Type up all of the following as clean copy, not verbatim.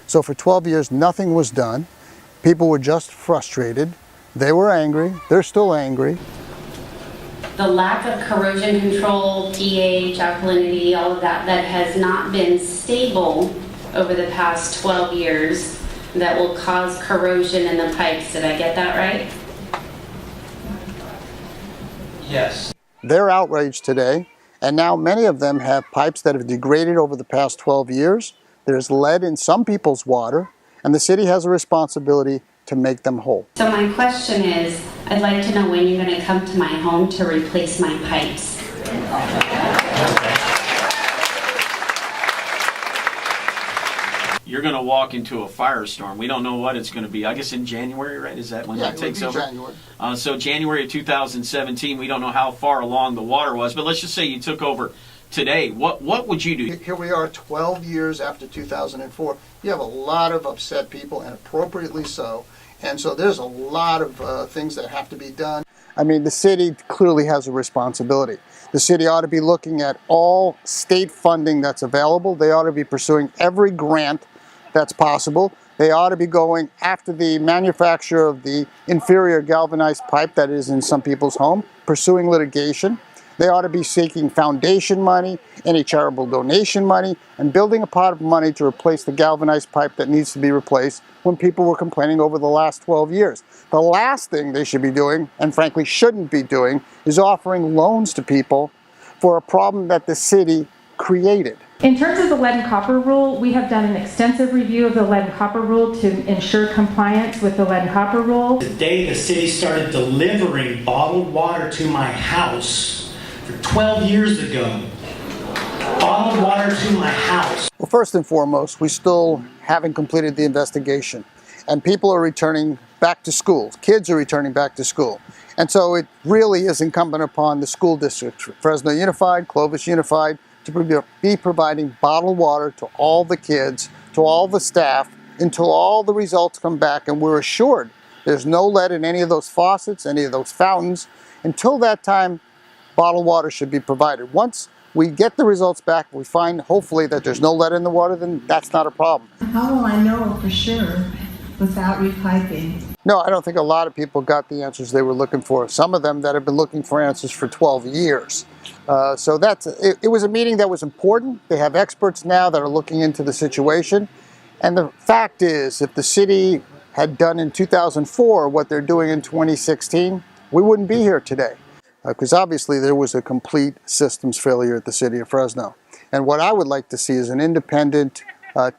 So for 12 years, nothing was done. People were just frustrated. They were angry. They're still angry. The lack of corrosion control, pH, alkalinity, all of that, that has not been stable over the past 12 years that will cause corrosion in the pipes. Did I get that right? Yes. They're outraged today, and now many of them have pipes that have degraded over the past 12 years. There's lead in some people's water, and the city has a responsibility to make them whole. So my question is, I'd like to know when you're going to come to my home to replace my pipes. You're going to walk into a firestorm. We don't know what it's going to be. I guess in January, right? Is that when that takes over? January. So January of 2017, we don't know how far along the water was, but let's just say you took over today. What would you do? Here we are 12 years after 2004. You have a lot of upset people, and appropriately so. And so there's a lot of things that have to be done. I mean, the city clearly has a responsibility. The city ought to be looking at all state funding that's available. They ought to be pursuing every grant that's possible. They ought to be going after the manufacturer of the inferior galvanized pipe that is in some people's home, pursuing litigation. They ought to be seeking foundation money, any charitable donation money, and building a pot of money to replace the galvanized pipe that needs to be replaced when people were complaining over the last 12 years. The last thing they should be doing, and frankly shouldn't be doing, is offering loans to people for a problem that the city created. In terms of the lead and copper rule, we have done an extensive review of the lead and copper rule to ensure compliance with the lead and copper rule. The day the city started delivering bottled water to my house, for 12 years ago, bottled water to my house. Well, first and foremost, we still haven't completed the investigation, and people are returning back to school. Kids are returning back to school. And so it really is incumbent upon the school districts, Fresno Unified, Clovis Unified, to be providing bottled water to all the kids, to all the staff, until all the results come back and we're assured there's no lead in any of those faucets, any of those fountains. Until that time, bottled water should be provided. Once we get the results back, we find hopefully that there's no lead in the water, then that's not a problem. How will I know for sure without repiping? No, I don't think a lot of people got the answers they were looking for. Some of them that have been looking for answers for 12 years. So it was a meeting that was important. They have experts now that are looking into the situation. And the fact is, if the city had done in 2004 what they're doing in 2016, we wouldn't be here today. Because obviously there was a complete systems failure at the city of Fresno. And what I would like to see is an independent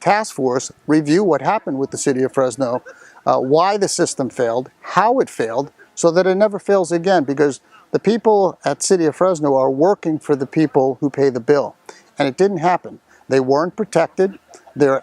task force review what happened with the city of Fresno, why the system failed, how it failed, so that it never fails again. Because the people at City of Fresno are working for the people who pay the bill. And it didn't happen. They weren't protected. Their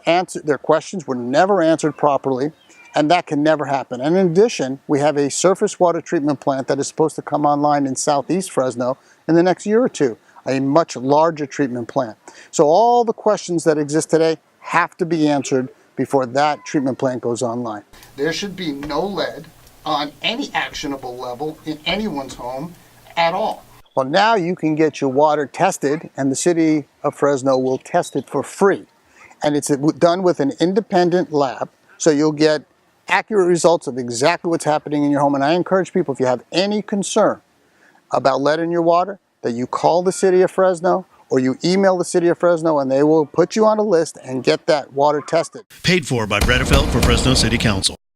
questions were never answered properly. And that can never happen. And in addition, we have a surface water treatment plant that is supposed to come online in southeast Fresno in the next year or two, a much larger treatment plant. So all the questions that exist today have to be answered before that treatment plant goes online. There should be no lead on any actionable level in anyone's home at all. Well, now you can get your water tested, and the city of Fresno will test it for free. And it's done with an independent lab, so you'll get accurate results of exactly what's happening in your home. And I encourage people, if you have any concern about lead in your water, that you call the city of Fresno or you email the city of Fresno, and they will put you on a list and get that water tested. Paid for by Bredefeld for Fresno City Council.